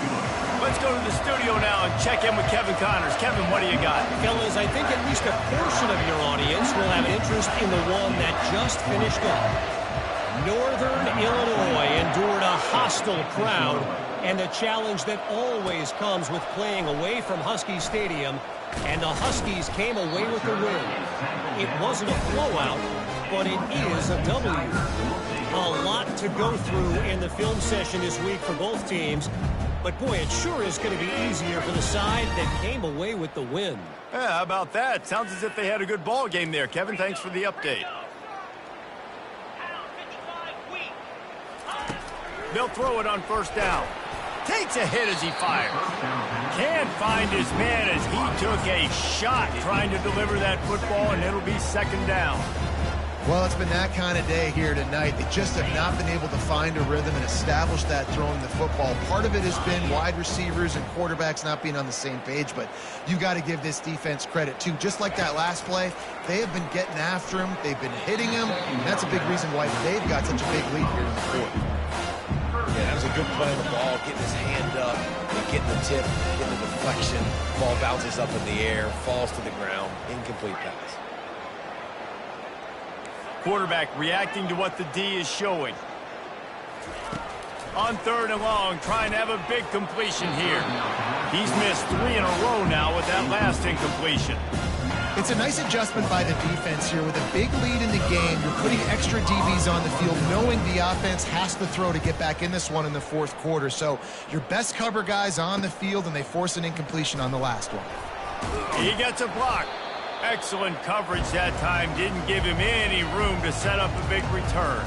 Let's go to the studio now and check in with Kevin Connors. Kevin, what do you got? Fellas, I think at least a portion of your audience will have an interest in the one that just finished up. Northern Illinois endured a hostile crowd And the challenge that always comes with playing away from Husky Stadium. And the Huskies came away with the win. It wasn't a blowout, but it is a W. A lot to go through in the film session this week for both teams. But, boy, it sure is going to be easier for the side that came away with the win. Yeah, how about that? Sounds as if they had a good ball game there. Kevin, thanks for the update. They'll throw it on first down. Takes a hit as he fires. Can't find his man as he took a shot trying to deliver that football, and it'll be second down. Well, it's been that kind of day here tonight. They just have not been able to find a rhythm and establish that throwing the football. Part of it has been wide receivers and quarterbacks not being on the same page, but you got to give this defense credit, too. Just like that last play, they have been getting after him. They've been hitting him, and that's a big reason why they've got such a big lead here in the fourth. Yeah, that was a good play on the ball, getting his hand up, getting the tip, getting the deflection. Ball bounces up in the air, falls to the ground, incomplete pass. Quarterback reacting to what the D is showing. On third and long, trying to have a big completion here. He's missed 3 in a row now with that last incompletion. It's a nice adjustment by the defense here. With a big lead in the game, you're putting extra DBs on the field, knowing the offense has to throw to get back in this one in the fourth quarter. So your best cover guys on the field, and they force an incompletion on the last one. He gets a block. Excellent coverage that time. Didn't give him any room to set up a big return.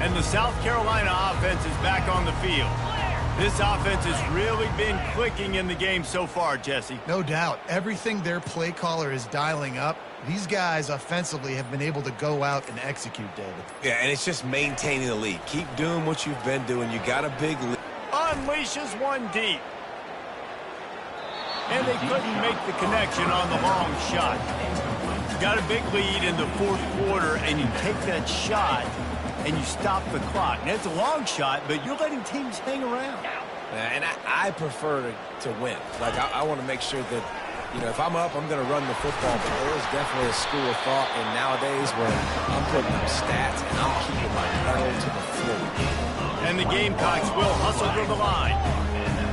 And the South Carolina offense is back on the field. This offense has really been clicking in the game so far, Jesse. No doubt. Everything their play caller is dialing up, these guys offensively have been able to go out and execute, David. Yeah, and it's just maintaining the lead. Keep doing what you've been doing. You got a big lead. Unleashes one deep. And they couldn't make the connection on the long shot. You got a big lead in the fourth quarter, and you take that shot, and you stop the clock. Now, it's a long shot, but you're letting teams hang around. And I prefer to win. Like, I want to make sure that, you know, if I'm up, I'm going to run the football. But there is definitely a school of thought in nowadays where I'm putting up stats and I'm keeping my pedal to the floor. And the Gamecocks will hustle to the line.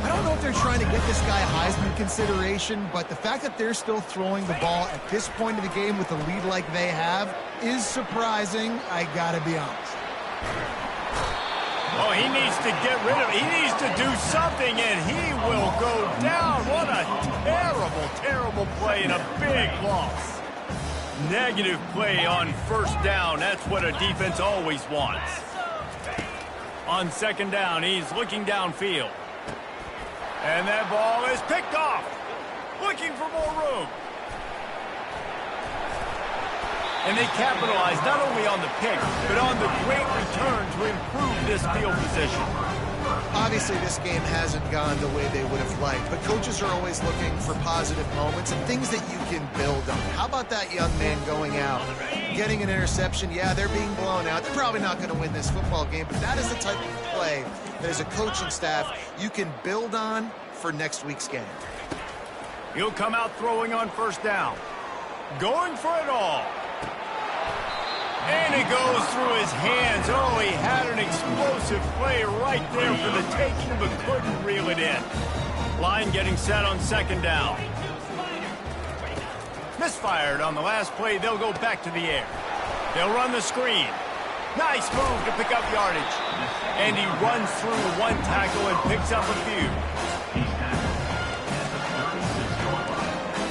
I don't know if they're trying to get this guy Heisman consideration, but the fact that they're still throwing the ball at this point of the game with a lead like they have is surprising, I gotta be honest. Oh, he needs to get rid of it. He needs to do something, and he will go down. What a terrible, terrible play and a big loss. Negative play on first down. That's what a defense always wants. On second down, he's looking downfield. And that ball is picked off. Looking for more room. And they capitalize not only on the pick, but on the great return to improve this field position. Obviously, this game hasn't gone the way they would have liked, but coaches are always looking for positive moments and things that you can build on. How about that young man going out, getting an interception? Yeah, they're being blown out. They're probably not going to win this football game, but that is the type of play that as a coaching staff you can build on for next week's game. He'll come out throwing on first down. Going for it all. And it goes through his hands. Oh, he had an explosive play right there for the taking, but couldn't reel it in. Line getting set on second down. Misfired on the last play. They'll go back to the air. They'll run the screen. Nice move to pick up yardage. And he runs through one tackle and picks up a few.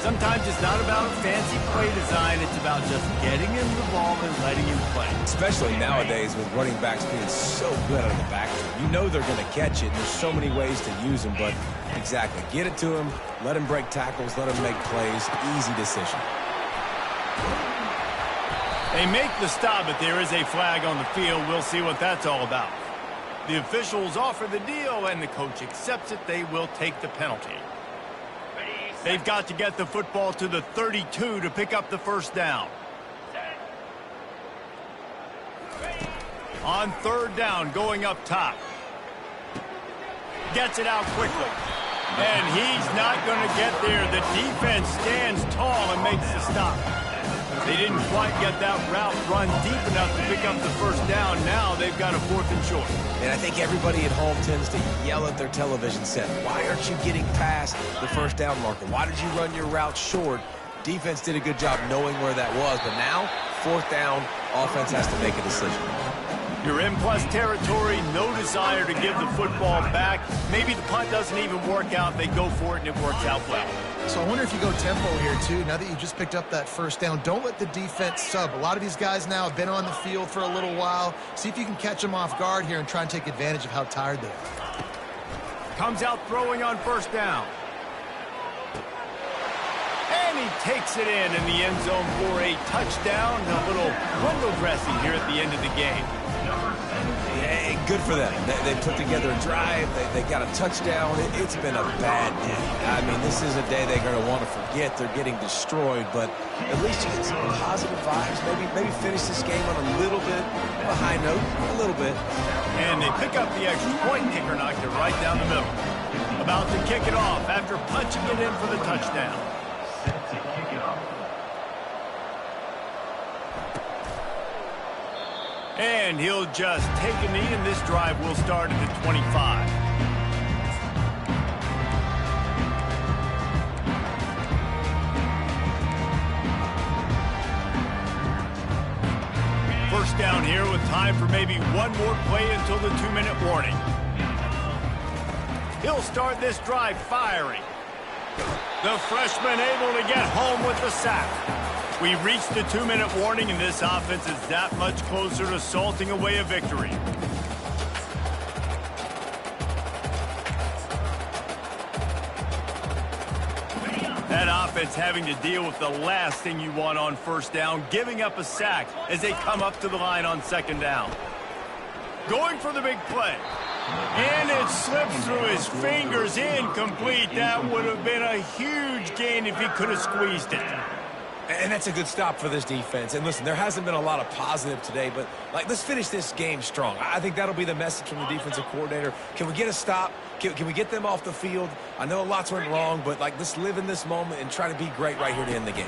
Sometimes it's not about fancy play design. It's about just getting him the ball and letting him play. Especially nowadays with running backs being so good out of the backfield. You know they're going to catch it. There's so many ways to use them, but exactly. Get it to him. Let him break tackles. Let him make plays. Easy decision. They make the stop, but there is a flag on the field. We'll see what that's all about. The officials offer the deal, and the coach accepts it. They will take the penalty. They've got to get the football to the 32 to pick up the first down. On third down, going up top. Gets it out quickly. And he's not going to get there. The defense stands tall and makes the stop. They didn't quite get that route run deep enough to pick up the first down. Now they've got a 4th and short. And I think everybody at home tends to yell at their television set. Why aren't you getting past the first down marker? Why did you run your route short? Defense did a good job knowing where that was. But now, 4th down, offense has to make a decision. You're in plus territory, no desire to give the football back. Maybe the punt doesn't even work out. They go for it, and it works out well. So I wonder if you go tempo here, too, now that you just picked up that first down. Don't let the defense sub. A lot of these guys now have been on the field for a little while. See if you can catch them off guard here and try and take advantage of how tired they are. Comes out throwing on first down. And he takes it in the end zone for a touchdown. A little window dressing here at the end of the game. Yeah, good for them. They put together a drive. They got a touchdown. It's been a bad day. I mean, this is a day they're going to want to forget. They're getting destroyed, but at least you get some positive vibes. Maybe finish this game on a little bit of a high note, a little bit. And they pick up the extra point. Kicker knocked it right down the middle. About to kick it off after punching it in for the touchdown. Set to kick it off. And he'll just take a knee, and this drive will start at the 25. First down here with time for maybe one more play until the 2-minute warning. He'll start this drive firing. The freshman able to get home with the sack. We reached the 2-minute warning, and this offense is that much closer to salting away a victory. That offense having to deal with the last thing you want on first down, giving up a sack as they come up to the line on second down. Going for the big play. And it slips through his fingers, incomplete. That would have been a huge gain if he could have squeezed it. And that's a good stop for this defense. And listen, there hasn't been a lot of positive today, but let's finish this game strong. I think that'll be the message from the defensive coordinator. Can we get a stop? Can we get them off the field? I know lots went wrong, but let's live in this moment and try to be great right here to end the game.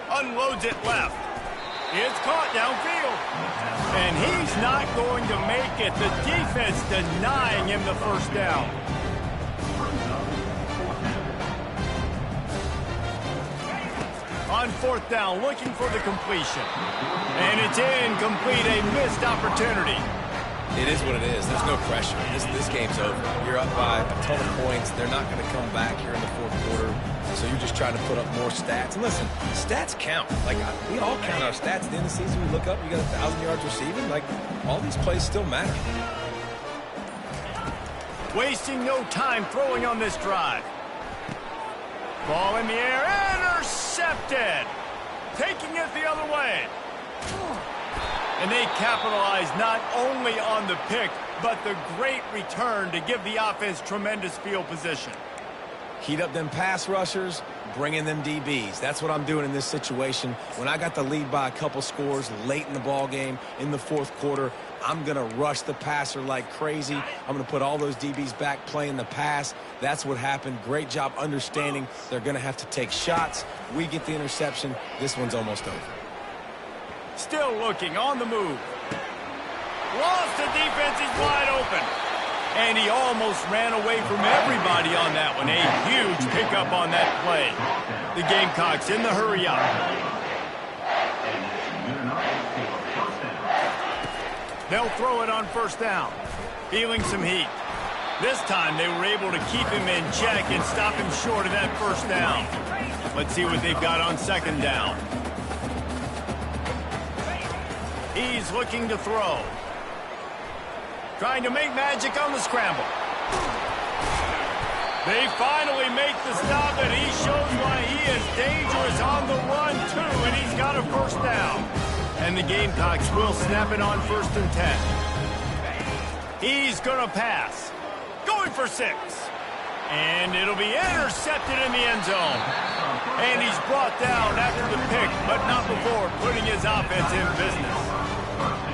Unloads it left. It's caught downfield. And he's not going to make it. The defense denying him the first down. On fourth down, looking for the completion. And it's incomplete, a missed opportunity. It is what it is. There's no pressure. This game's over. You're up by a ton of points. They're not going to come back here in the fourth quarter. So you're just trying to put up more stats. And listen, stats count. We all count our stats. At the end of the season, we look up, you got 1,000 yards receiving. All these plays still matter. Wasting no time throwing on this drive. Ball in the air, intercepted. Taking it the other way. And they capitalize not only on the pick, but the great return to give the offense tremendous field position. Heat up them pass rushers, bring in them DBs. That's what I'm doing in this situation. When I got the lead by a couple scores late in the ball game in the fourth quarter, I'm going to rush the passer like crazy. I'm going to put all those DBs back playing the pass. That's what happened. Great job understanding they're going to have to take shots. We get the interception. This one's almost over. Still looking on the move. Lost the defense. He's wide open. And he almost ran away from everybody on that one. A huge pickup on that play. The Gamecocks in the hurry up. They'll throw it on first down. Feeling some heat. This time they were able to keep him in check and stop him short of that first down. Let's see what they've got on second down. He's looking to throw. Trying to make magic on the scramble. They finally make the stop, and he shows why he is dangerous on the run, too, and he's got a first down. And the Gamecocks will snap it on 1st and 10. He's going to pass. Going for 6. And it'll be intercepted in the end zone. And he's brought down after the pick, but not before putting his offense in business.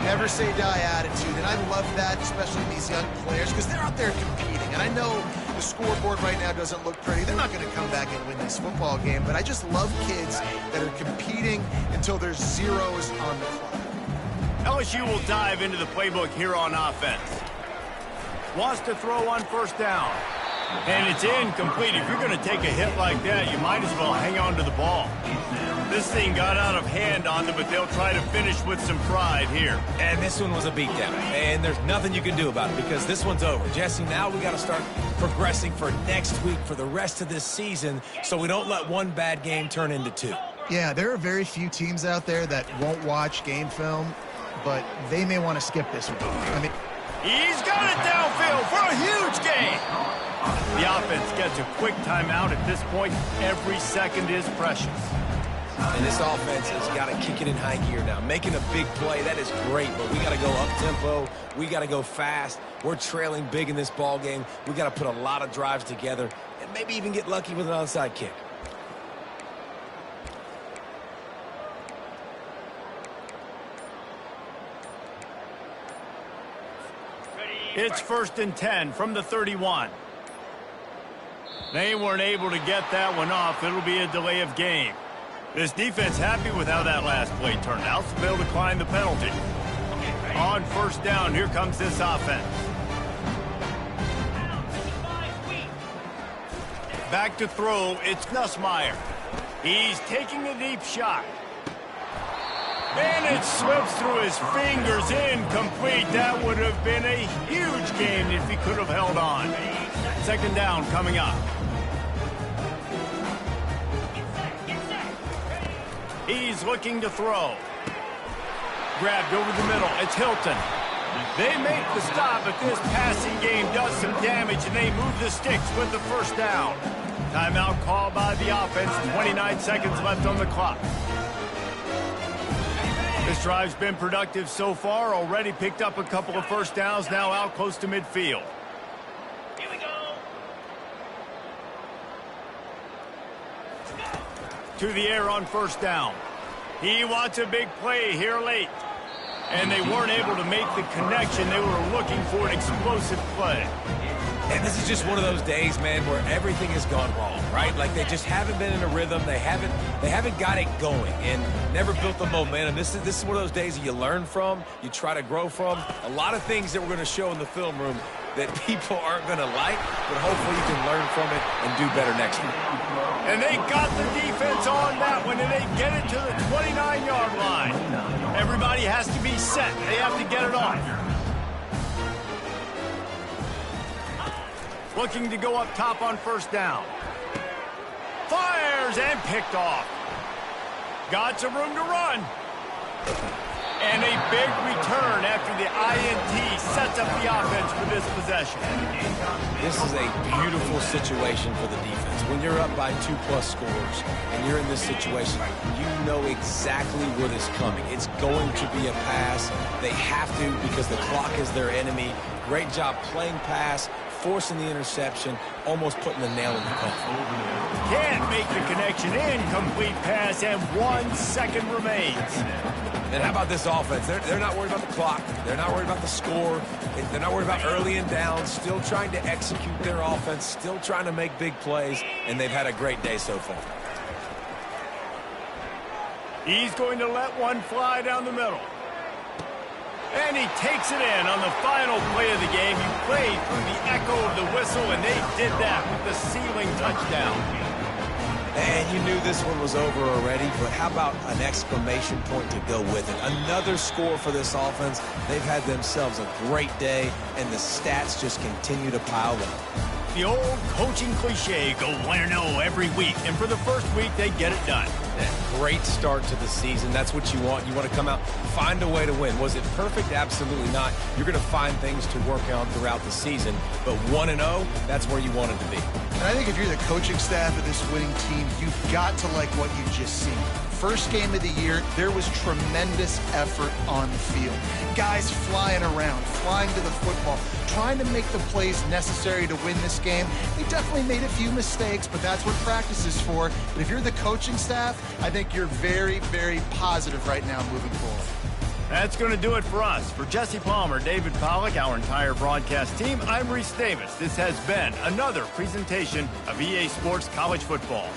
Never say die attitude, and I love that, especially in these young players, because they're out there competing. And I know the scoreboard right now doesn't look pretty. They're not going to come back and win this football game, but I just love kids that are competing until there's zeros on the clock. LSU will dive into the playbook here on offense. Wants to throw on first down. And it's incomplete. If you're going to take a hit like that, you might as well hang on to the ball. This thing got out of hand on them, but they'll try to finish with some pride here. And this one was a beatdown. And there's nothing you can do about it because this one's over. Jesse, now we got to start progressing for next week, for the rest of this season, so we don't let one bad game turn into two. Yeah, there are very few teams out there that won't watch game film, but they may want to skip this one. I mean, he's got it downfield for a huge gain. The offense gets a quick timeout. At this point, every second is precious. And this offense has got to kick it in high gear now. Making a big play, that is great, but we got to go up-tempo. We got to go fast. We're trailing big in this ball game. We got to put a lot of drives together and maybe even get lucky with an onside kick. It's 1st and 10 from the 31. They weren't able to get that one off. It'll be a delay of game. This defense happy with how that last play turned out, so they'll decline the penalty. On first down, here comes this offense. Back to throw, it's Nussmeier. He's taking a deep shot. And it slips through his fingers, incomplete. That would have been a huge gain if he could have held on. 2nd down coming up. He's looking to throw. Grabbed over the middle. It's Hilton. They make the stop, but this passing game does some damage, and they move the sticks with the first down. Timeout called by the offense. 29 seconds left on the clock. This drive's been productive so far. Already picked up a couple of first downs. Now out close to midfield. Here we go. To the air on first down. He wants a big play here late. And they weren't able to make the connection. They were looking for an explosive play. And this is just one of those days, man, where everything has gone wrong, right? Like they just haven't been in a rhythm. They haven't got it going and never built the momentum. This is one of those days that you learn from, you try to grow from. A lot of things that we're going to show in the film room that people aren't going to like, but hopefully you can learn from it and do better next week. And they got the defense on that one, and they get it to the 29-yard line. Everybody has to be set. They have to get it off. Looking to go up top on first down. Fires and picked off. Got some room to run. And a big return after the INT sets up the offense for this possession. This is a beautiful situation for the defense. When you're up by 2+ scores and you're in this situation, you know exactly what is coming. It's going to be a pass. They have to because the clock is their enemy. Great job playing pass, forcing the interception, almost putting the nail in the coffin. Can't make the connection. Incomplete pass, and 1 second remains. And how about this offense? They're not worried about the clock. They're not worried about the score. They're not worried about early and down. Still trying to execute their offense. Still trying to make big plays. And they've had a great day so far. He's going to let one fly down the middle. And he takes it in on the final play of the game. You played through the echo of the whistle, and they did that with the ceiling touchdown. And you knew this one was over already, but how about an exclamation point to go with it? Another score for this offense. They've had themselves a great day, and the stats just continue to pile up. The old coaching cliche, go 1-0 every week. And for the first week, they get it done. Great start to the season. That's what you want. You want to come out, find a way to win. Was it perfect? Absolutely not. You're going to find things to work on throughout the season. But 1-0, that's where you want it to be. And I think if you're the coaching staff of this winning team, you've got to like what you've just seen. First game of the year, there was tremendous effort on the field. Guys flying around, flying to the football, trying to make the plays necessary to win this game. They definitely made a few mistakes, but that's what practice is for. But if you're the coaching staff, I think you're very, very positive right now moving forward. That's going to do it for us. For Jesse Palmer, David Pollack, our entire broadcast team, I'm Reese Davis. This has been another presentation of EA Sports College Football.